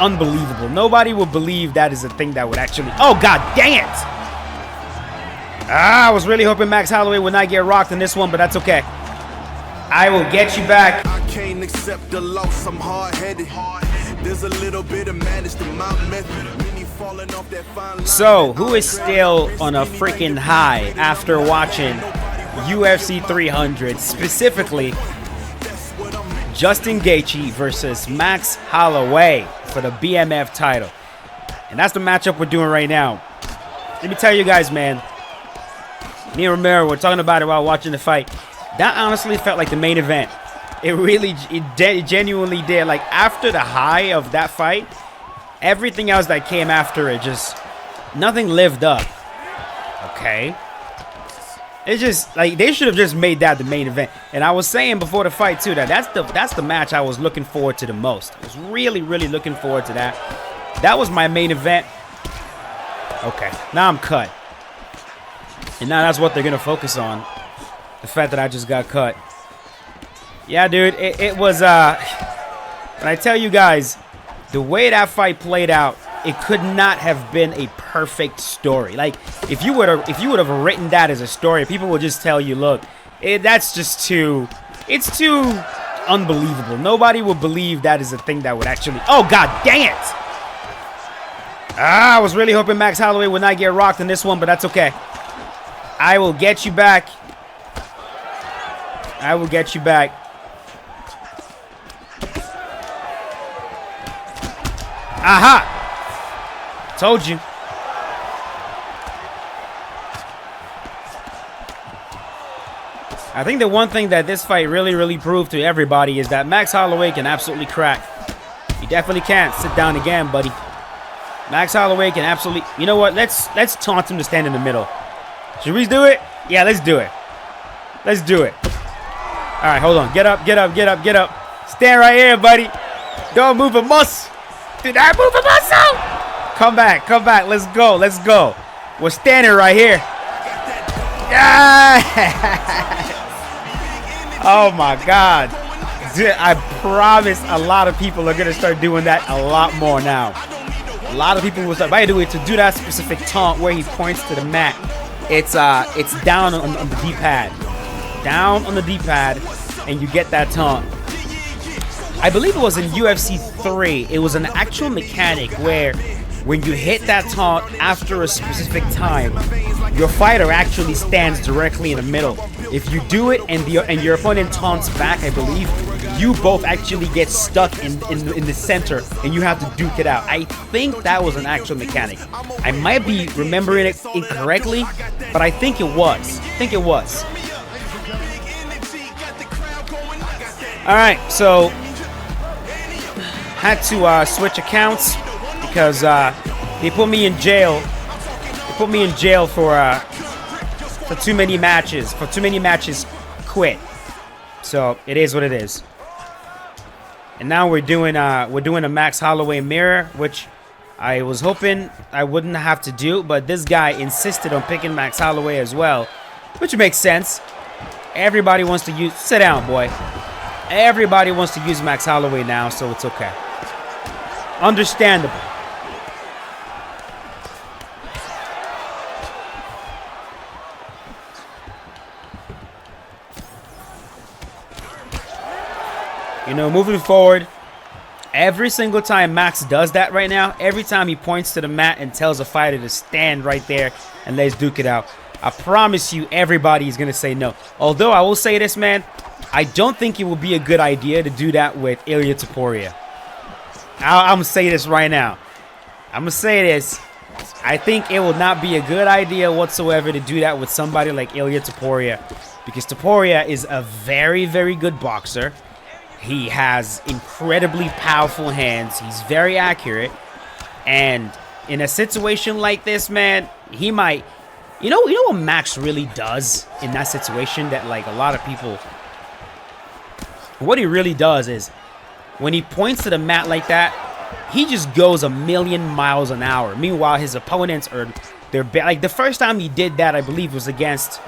unbelievable. Nobody would believe that is a thing that would actually... Oh, god dang it! I was really hoping Max Holloway would not get rocked in this one, but that's okay. I will get you back. I can't accept the loss, I'm hard-headed. There's a little bit of madness to my method. So, who is still on a freaking high after watching UFC 300, specifically Justin Gaethje versus Max Holloway for the BMF title? And that's the matchup we're doing right now. Let me tell you guys, man, me and Romero were talking about it while watching the fight. That honestly felt like the main event. It really, it genuinely did. Like, after the high of that fight, everything else that came after it, just nothing lived up. Okay. It's just like they should have just made that the main event. And I was saying before the fight too that that's the match I was looking forward to the most. I was really looking forward to that. That was my main event. Okay, now I'm cut. And now that's what they're gonna focus on. The fact that I just got cut. Yeah, dude, it was when I tell you guys, the way that fight played out, it could not have been a perfect story. Like, if you would have written that as a story, people would just tell you, look, that's just too unbelievable. Nobody would believe that is a thing that would actually... Oh, god dang it! I was really hoping Max Holloway would not get rocked in this one, but that's okay. I will get you back. I will get you back. Aha! Told you. I think the one thing that this fight really proved to everybody is that Max Holloway can absolutely crack. He definitely can. Sit down again, buddy. Max Holloway can absolutely... You know what? Let's taunt him to stand in the middle. Should we do it? Yeah, let's do it. Let's do it. All right, hold on. Get up, get up, get up, get up. Stand right here, buddy. Don't move a muscle. Did I move a muscle? Come back, come back. Let's go, let's go. We're standing right here. Yeah. Oh my God. Dude, I promise a lot of people are gonna start doing that a lot more now. A lot of people will start. By the way, to do that specific taunt where he points to the mat, it's down on the D-pad. Down on the D-pad, and you get that taunt. I believe it was in UFC 3. It was an actual mechanic where when you hit that taunt after a specific time, your fighter actually stands directly in the middle. If you do it and your opponent taunts back, I believe, you both actually get stuck in the center and you have to duke it out. I think that was an actual mechanic. I might be remembering it incorrectly, but I think it was. Alright, so had to switch accounts because they put me in jail. They put me in jail for too many matches. For too many matches, quit. So it is what it is. And now we're doing a Max Holloway mirror, which I was hoping I wouldn't have to do, but this guy insisted on picking Max Holloway as well, which makes sense. Everybody wants to use... Sit down, boy. Everybody wants to use Max Holloway now, so it's okay. Understandable. You know, moving forward, every single time Max does that right now, every time he points to the mat and tells a fighter to stand right there and let's duke it out, I promise you everybody is going to say no. Although I will say this, man, I don't think it would be a good idea to do that with Ilia Topuria. I'm going to say this right now. I'm going to say this. I think it will not be a good idea whatsoever to do that with somebody like Ilia Topuria, because Topuria is a very good boxer. He has incredibly powerful hands. He's very accurate. And in a situation like this, man, he might... You know what Max really does in that situation that, like, a lot of people... What he really does is, when he points to the mat like that, he just goes a million miles an hour. Meanwhile, his opponents are... Like, the first time he did that, I believe, was against...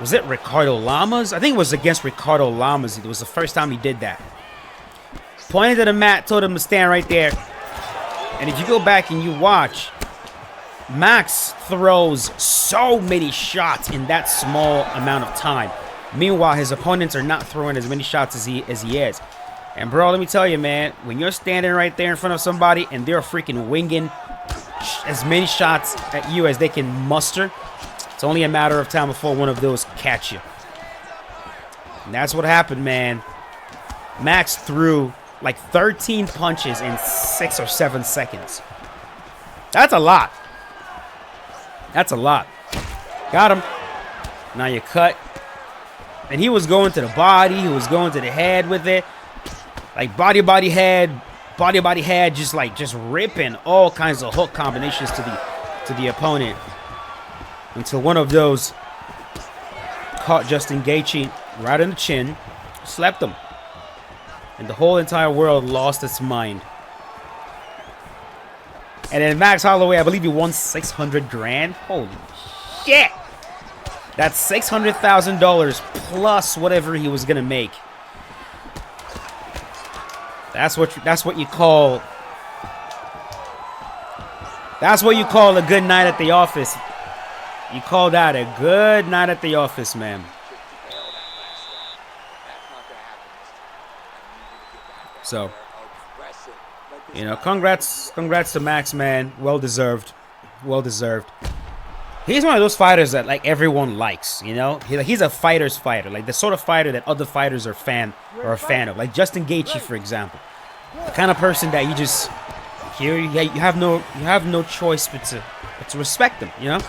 Was it Ricardo Lamas? I think it was against Ricardo Lamas. It was the first time he did that. Pointed to the mat, told him to stand right there. And if you go back and you watch, Max throws so many shots in that small amount of time. Meanwhile, his opponents are not throwing as many shots as he is. And bro, let me tell you, man, when you're standing right there in front of somebody and they're freaking winging as many shots at you as they can muster, it's only a matter of time before one of those catch you. And that's what happened, man. Max threw like 13 punches in 6 or 7 seconds. That's a lot. That's a lot. Got him. Now you cut. And he was going to the body. He was going to the head with it. Like body, head, just ripping all kinds of hook combinations to the opponent. Until one of those caught Justin Gaethje right in the chin, slapped him. And the whole entire world lost its mind. And then Max Holloway, I believe he won 600 grand. Holy shit! That's $600,000 plus whatever he was gonna make. That's what you call a good night at the office. You call that a good night at the office, man. So, you know, congrats to Max, man. Well deserved. He's one of those fighters that like everyone likes, you know? He's a fighter's fighter, like the sort of fighter that other fighters are a fan of. Like Justin Gaethje, for example. The kind of person that you have no choice but to respect him, you know?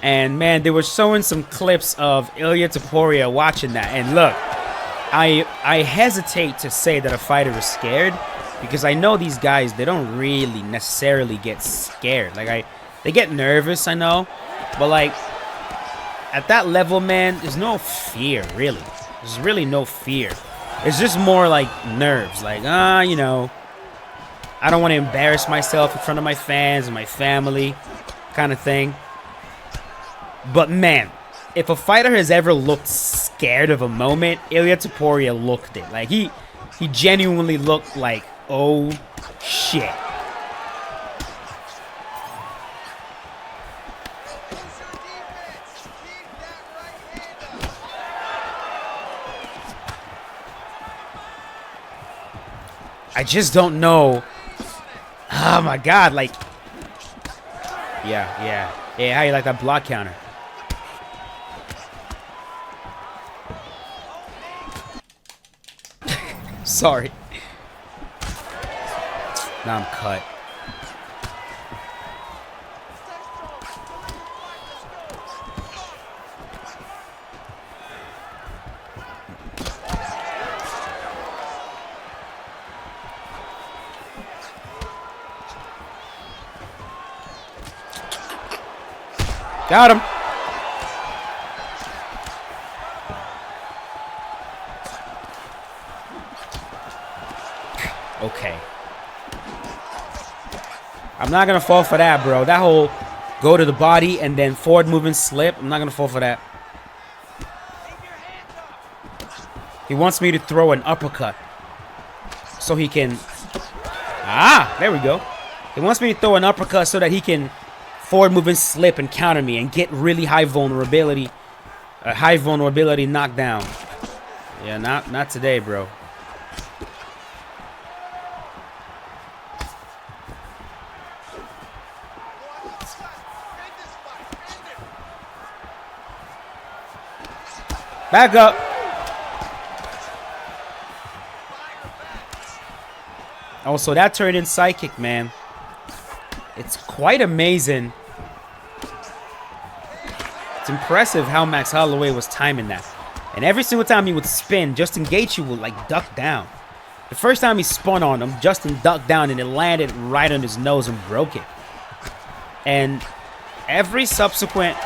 And man, they were showing some clips of Ilia Topuria watching that. And look, I hesitate to say that a fighter is scared, because I know these guys, they don't really necessarily get scared. Like they get nervous, I know, but like at that level, man, there's no fear, really. There's really no fear. It's just more like nerves, like you know, I don't want to embarrass myself in front of my fans and my family, kind of thing. But man, if a fighter has ever looked scared of a moment, Ilia Topuria looked it. Like he genuinely looked like, oh shit. I just don't know. Oh my god, like, yeah, how you like that block counter? Sorry. Now I'm cut. Got him. Okay. I'm not going to fall for that, bro. That whole go to the body and then forward moving slip. I'm not going to fall for that. He wants me to throw an uppercut so he can... Ah, there we go. He wants me to throw an uppercut so that he can forward moving slip and counter me and get really high vulnerability. High vulnerability knockdown. Yeah, not today, bro. Back up. Oh, so that turned in side kick, man. It's quite amazing. It's impressive how Max Holloway was timing that. And every single time he would spin, Justin Gaethje would like duck down. The first time he spun on him, Justin ducked down and it landed right on his nose and broke it. And every subsequent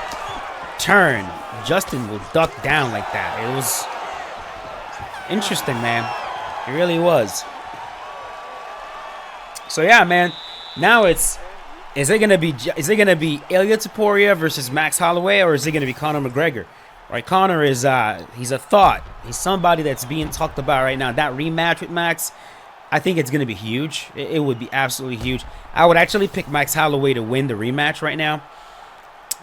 turn, Justin will duck down like that. It was interesting, man. It really was. So yeah, man. Now is it gonna be Ilia Topuria versus Max Holloway, or is it gonna be Conor McGregor? Right, Connor is he's a thought. He's somebody that's being talked about right now. That rematch with Max, I think it's gonna be huge. It would be absolutely huge. I would actually pick Max Holloway to win the rematch right now.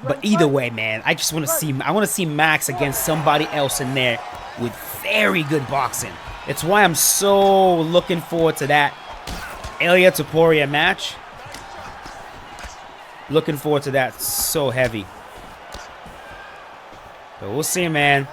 But either way, man, I just want to see. I want to see Max against somebody else in there with very good boxing. That's why I'm so looking forward to that Ilia Topuria match. Looking forward to that so heavy. But we'll see, man.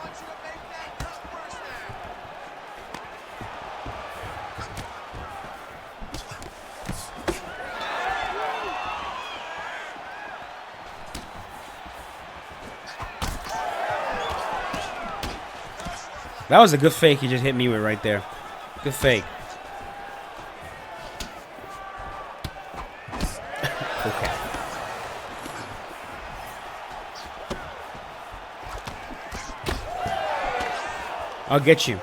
That was a good fake he just hit me with right there. Good fake. Okay. I'll get you.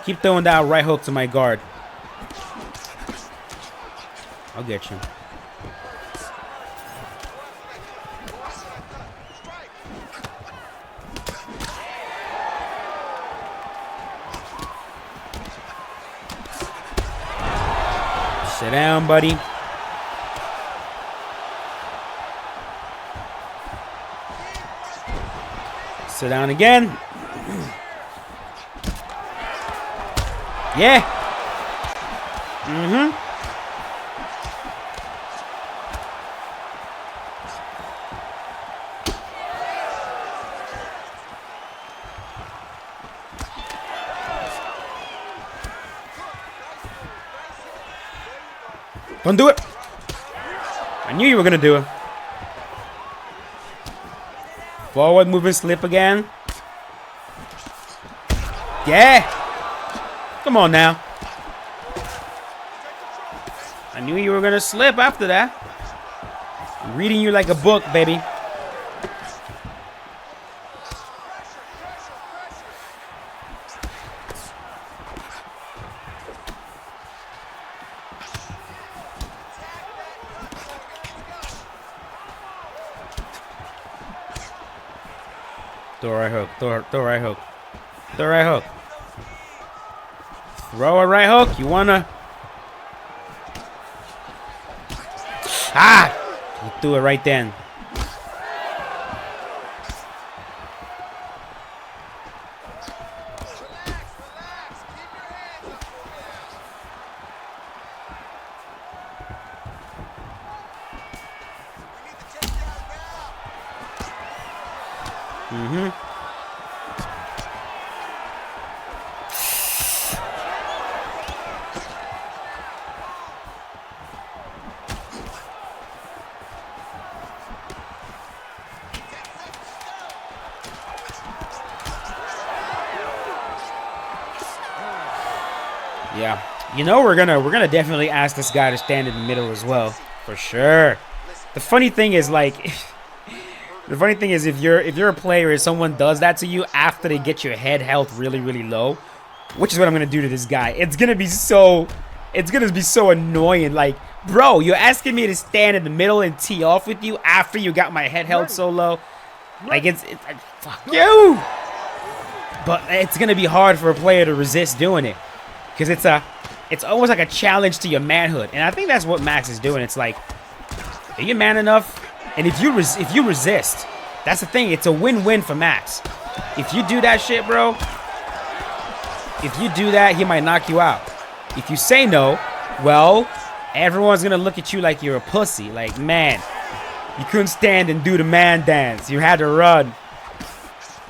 Keep throwing that right hook to my guard. I'll get you. Sit down, buddy. Sit down again. Yeah. Mm-hmm. Don't do it. I knew you were going to do it. Forward moving slip again. Yeah. Come on now. I knew you were going to slip after that. I'm reading you like a book, baby. Throw a right hook. Throw a right hook. Throw a right hook. Throw a right hook. You wanna? Ah! You threw it right then. Mm-hmm. Yeah. You know we're gonna definitely ask this guy to stand in the middle as well. For sure. The funny thing is, like, the funny thing is, if you're a player and someone does that to you after they get your head health really, really low, which is what I'm gonna do to this guy, it's gonna be so annoying. Like, bro, you're asking me to stand in the middle and tee off with you after you got my head held so low. Like, it's fuck you. But it's gonna be hard for a player to resist doing it, because it's almost like a challenge to your manhood, and I think that's what Max is doing. It's like, are you man enough? And if you resist, that's the thing. It's a win-win for Max. If you do that shit, bro, if you do that, he might knock you out. If you say no, well, everyone's gonna look at you like you're a pussy. Like, man, you couldn't stand and do the man dance. You had to run.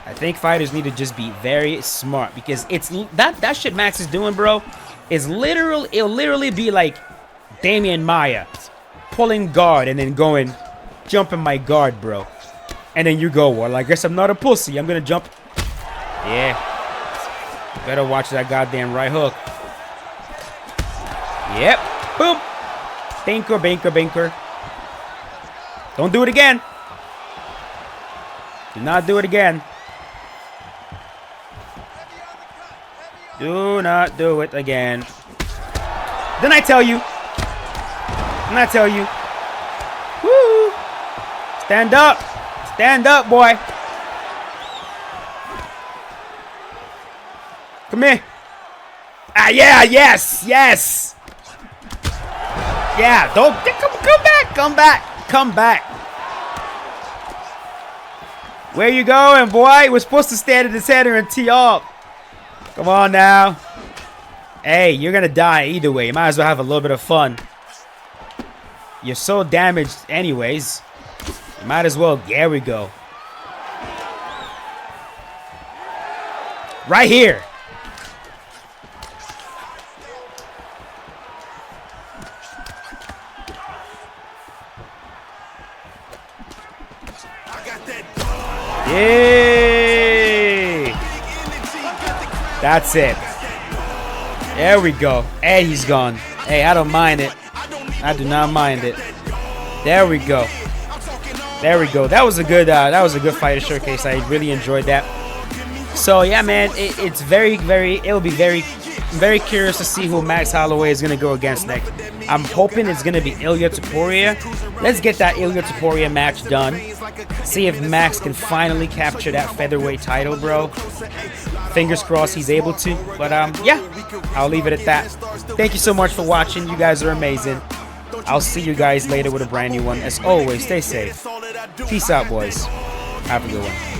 I think fighters need to just be very smart, because it's that shit Max is doing, bro, is literal. It'll literally be like Damian Maia pulling guard and then going, jumping my guard, bro. And then you go, well, I guess I'm not a pussy. I'm gonna jump. Yeah. Better watch that goddamn right hook. Yep. Boom. Banker, banker, banker. Don't do it again. Do not do it again. Do not do it again. Didn't I tell you? Didn't I tell you? Woo! Stand up. Stand up, boy. Come here. Ah, yeah, yes, yes. Yeah, don't come back. Where you going, boy? We're supposed to stand in the center and tee up. Come on now. Hey, you're gonna die either way. You might as well have a little bit of fun. You're so damaged anyways. You might as well. There we go. Right here. Yay! That's it. There we go. Hey, he's gone. Hey, I don't mind it. I do not mind it. There we go. There we go. That was a good fighter showcase. I really enjoyed that. So yeah, man, it's it'll be very curious to see who Max Holloway is gonna go against next. I'm hoping it's gonna be Ilya Topuria. Let's get that Ilya Topuria match done. See if Max can finally capture that featherweight title, bro. Fingers crossed he's able to. But yeah, I'll leave it at that. Thank you so much for watching. You guys are amazing. I'll see you guys later with a brand new one. As always, stay safe. Peace out, boys. Have a good one.